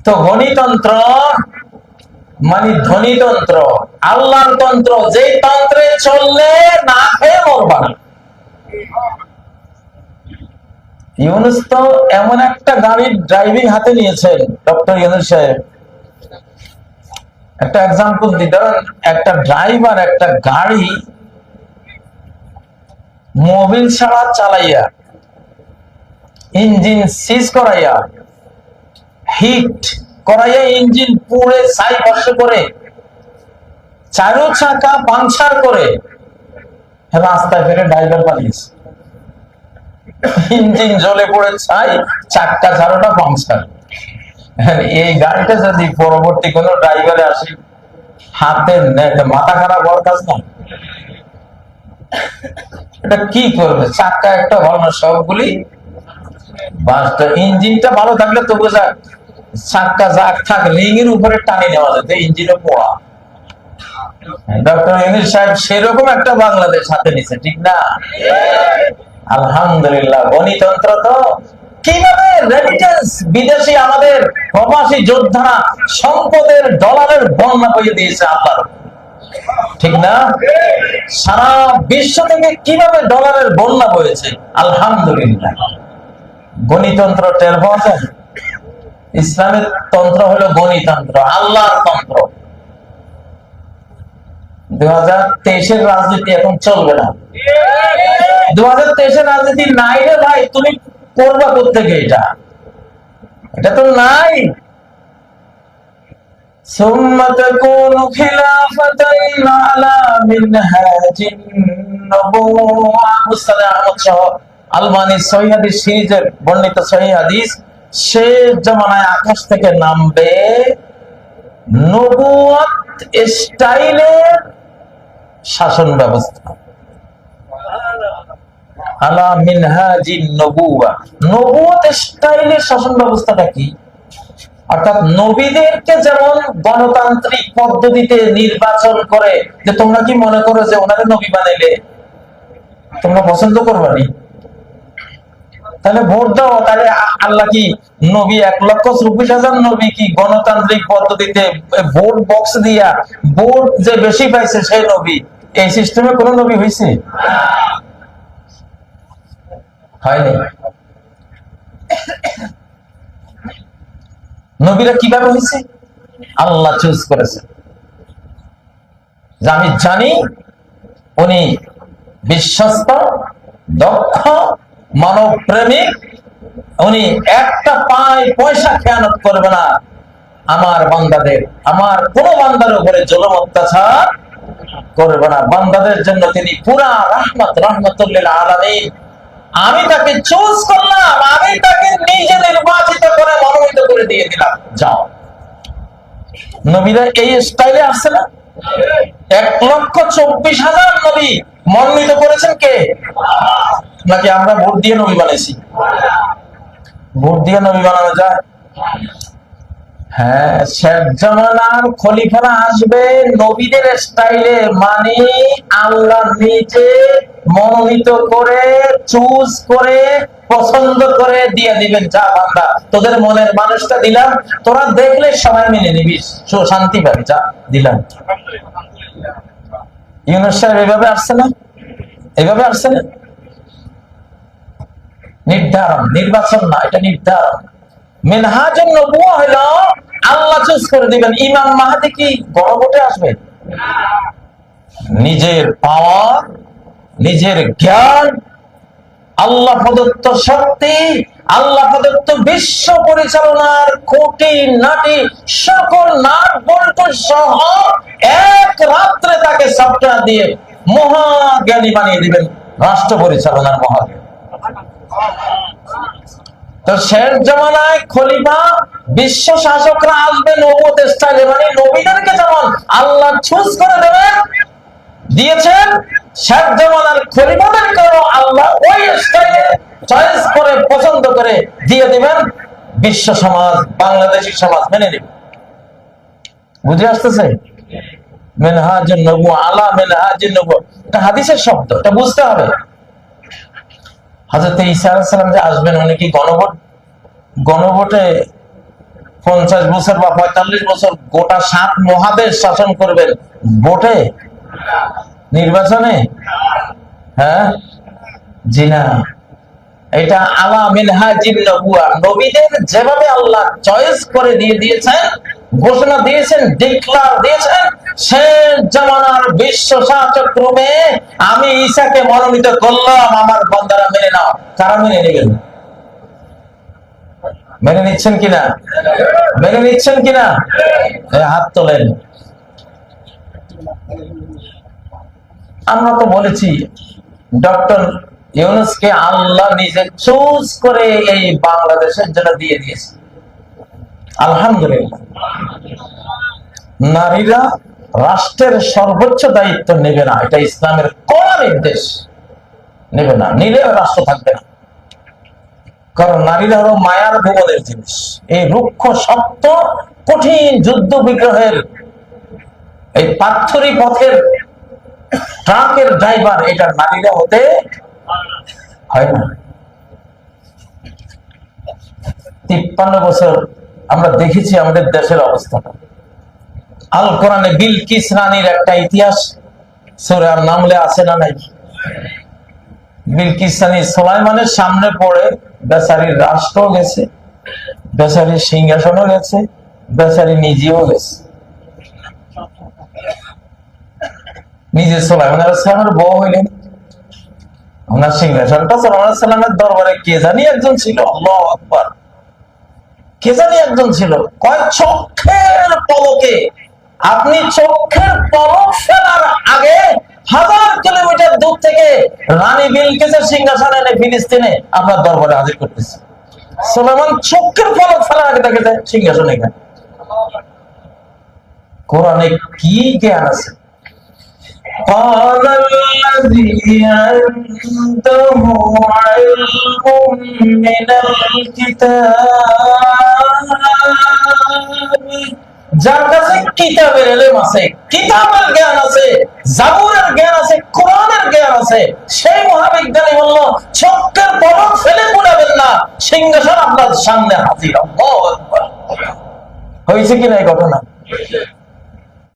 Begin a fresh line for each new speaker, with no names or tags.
তো গণিতন্ত্র মানে ধনীতন্ত্র, আল্লাহর তন্ত্র, যে তন্ত্রে চললে না খেয়ে মরবা না। ইউনূস তো এমন একটা গাড়ির ড্রাইভিং হাতে নিয়েছেন ডক্টর ইউনূস সাহেব। একটা এক্সাম্পল দিই, ধরেন একটা ড্রাইভার একটা গাড়ি মোবিল ছাড়া চালাইয়া, ইঞ্জিন সিজ করাইয়া, হিট করাইয়া, ইঞ্জিন পুড়ে ছাই ভস্ম করে, চারো চাকা পাংচার করে রাস্তায় ফেরে ড্রাইভার পালিয়েছে। ইঞ্জিন জ্বলে পড়ে ছাই, চাক্কা চারোটা পাংচার। এই গাড়িটা যদি পরবর্তী কোন ড্রাইভারে আসে, হাতে মাথা খারাপ হওয়ার কাজ না। এটা কি করবে? চাক্কা একটা ভালো না, সবগুলি বাসটা। ইঞ্জিনটা ভালো থাকলে তো বোঝা, চাক্কা যাক থাক, রিং এর উপরে টানি নেওয়া যেত, ইঞ্জিনে পোড়া। ডক্টর ইউনূস সাহেব সেরকম একটা বাংলাদেশ হাতে নিছে, ঠিক না? আলহামদুলিল্লাহ। গণিতন্ত্র তো কিভাবে রেমিটেন্স, বিদেশি আমাদের প্রবাসী যোদ্ধারা সম্পদের ডলারের বন্যা বইয়ে দিয়েছে আল্লাহর, ঠিক না? সারা বিশ্ব থেকে কিভাবে ডলারের বন্যা বয়েছে, আলহামদুলিল্লাহ। গণিতন্ত্র টের পাওয়া যায়। ইসলামের তন্ত্র হলো গণিতন্ত্র, আল্লাহর তন্ত্র। 2023-এর রাজনীতি এখন চলবে না। 2023-এর রাজনীতি নাই রে ভাই, তুমি করবা কোত্থেকে? এটা তো নাই। সুম্মা তাকুনু খিলাফাতান আলা মিনহাজিন নবুওয়া। মুস্তাদ আহমদ শাহ আলবানী সহিহ হাদিস সিরিজের বর্ণিত সহিহ হাদিস, শেষ জামানায় আকাশ থেকে নামবে নবুয়ত স্টাইলের শাসন ব্যবস্থা। আলা মিনহাজিন নবুওয়া, নবুয়ত স্টাইলের শাসন ব্যবস্থাটা কি? অর্থাৎ নবীদেরকে যেমন গণতান্ত্রিক পদ্ধতিতে নির্বাচন করে, যে তোমরা কি মনে করো যে ওনাদের নবী বানাইলে তোমরা পছন্দ করবানি? তাহলে ভোট দাও। তাহলে আল্লাহ কি নবী 1,24,000 নবী কি গণতান্ত্রিক পদ্ধতিতে ভোট বক্স দিয়া ভোট যে বেশি পাইছে সেই নবী? এই সিস্টেমে কোন নবী হয়েছে? হয়নি। নবীরা কিভাবে হয়েছে? আল্লাহ চুজ করেছে। যে আমি জানি উনি বিশ্বস্ত, দক্ষ, মানব প্রেমিক, উনি একটা পয়সা খেয়ানত করবে না আমার বান্দাদের, আমার কোন বান্দার উপরে জুলুম অত্যাচার করবে না। বান্দাদের জন্য তিনি পুরা রাহমাতুল লিল আলামিন। আমি তাকে চুজ করলাম, আমি তাকে নিজে নির্বাচিত করে মনোনীত করে দিয়ে দিলাম, যাও। নবীরা এই স্টাইলে আসছে না? 1,24,000 নবী মনোনীত করেছেন কে? নাকি আমরা ভোট দিয়ে নবী বানাইছি? ভোট দিয়ে নবী বানানো যায়? হ্যাঁ, শেষ জামানার খলিফারা আসবে নবীদের স্টাইলে, মানে আল্লাহ নিজে মনোনীত করে, চুজ করে, পছন্দ করে দিয়ে দিবেন, যা বান্দা তোদের মনের মানুষটা দিলাম, তোরা দেখলে সবাই মেনে নিবি, শান্তি পাবি, যা দিলাম। ইউনূস সাহেব এভাবে আসছে না? এভাবে আসছে না? নির্ধারণ, নির্বাচন না, এটা নির্ধারণ। মিনহাজুন নবুওয়া হলো আল্লাহ চুজ করে দিবেন। ইমাম মাহদী কি গণভোটে আসবে? নিজের পাওয়ার, নিজের জ্ঞান, আল্লাহ প্রদত্ত শক্তি, আল্লাহ প্রদত্ত বিশ্ব পরিচালনার কোটি নাটি সকল নাট বল্টু সহ এক রাত্রে তাকে সফটওয়্যার দিয়ে মহাজ্ঞানী বানিয়ে দিবেন, রাষ্ট্র পরিচালনার মহাজ্ঞানী। তো শেষ জামানায় খলিফা, বিশ্ব শাসকরা আসবে নবুয়ত স্টাইলে, মানে নবীদেরকে যেমন আল্লাহ চুজ করে দেবেন, দিয়েছেন, শেষ জামানার খলিফাদেরকেও আল্লাহ ওই স্টাইলে চয়েস করে, পছন্দ করে দিয়ে দিবেন। বিশ্ব সমাজ, বাংলাদেশী সমাজ মেনে নেবে। বুঝে আসতেছে? মিনহাজুন নবুওয়া, আলা মিনহাজিন নবুওয়া, এটা হাদিসের শব্দ, এটা বুঝতে হবে। হযরত ঈসা আলাইহিস সালাম যে আসবেন, উনি কি গণভোটে 50 বছর বা 45 বছর গোটা 7 মহাদেশ শাসন করবেন ভোটে, নির্বাচনে? হ্যাঁ, জি না। এটা আলা মিনহাজিন নবুয়া, নবীদের যেভাবে আল্লাহ চয়েস করে দিয়ে দিয়েছেন, ঘোষণা দিয়েছেন, ডিক্লার দিয়েছেন, শেষ জামানার বিশ্ব শাসক রূপে আমি ঈসাকে মনোনীত করলাম, আমার বান্দারা মেনে নাও। কারা মেনে নেবেন? মেনে নিচ্ছেন কিনা? মেনে নিচ্ছেন কিনা? হাত তোলেন। আমরা তো বলেছি ডক্টর ইউনূসকে আল্লাহ নিজে চুজ করে এই বাংলাদেশের জন্য দিয়ে দিয়েছে। আলহামদুলিল্লাহ। নারীরা রাষ্ট্রের সর্বোচ্চ দায়িত্ব নেবে না, এটা ইসলামের কড়া নির্দেশ। নেবে না, নিলে রাষ্ট্র থাকবে না। কারণ নারীরা হলো মায়ার ভুবনের জিনিস। এই রুক্ষ সত্য কঠিন যুদ্ধ বিগ্রহের এই পাথরি পথের ট্রাকের ড্রাইভার, এটা নারীরা হতে হয় না। 53 বছর আমরা দেখেছি আমাদের দেশের অবস্থাটা। আল কোরআনে বিলকিস রানীর একটা ইতিহাস সূরা নামলে আছে না নাই? বিলকিস রানী সুলাইমানের সামনে পড়ে বেচারির রাষ্ট্র গেছে, বেচারির সিংহাসনও গেছে, বেচারি নিজেও গেছে। নিজে সুলাইমান আলাইহিস সালামের বউ হইলেন, ওনার সিংহাসনটা সুলাইমান আলাইহিস সালামের দরবারে কে জানি একজন ছিল, আল্লাহু আকবার, কে জানি একজন ছিল। কয় চোখের পলকে, আপনি চোখের পলক ফেলার আগে 1000 কিলোমিটার দূর থেকে রানী বিলকিসের সিংহাসন এনে ফিলিস্তিনে আপনার দরবারে হাজির করতেছে। সুলাইমান চোখের পলক ফেলার আগে তাকে সিংহাসনে এখানে। কোরআনে কি জ্ঞান আছে! قال الذي عنده علم من الكتاب, যার কাছে কিতাবের ইলম আছে, কিতাবের জ্ঞান আছে, জাবুরের জ্ঞান আছে, কোরআনের জ্ঞান আছে, সেই মহাবিজ্ঞানী বলল চোখের পলক ফেলে পড়াবেন না, সিংহাসন আপনার সামনে হাজির। আল্লাহু আকবার। হয়েছে কিনা এই ঘটনা?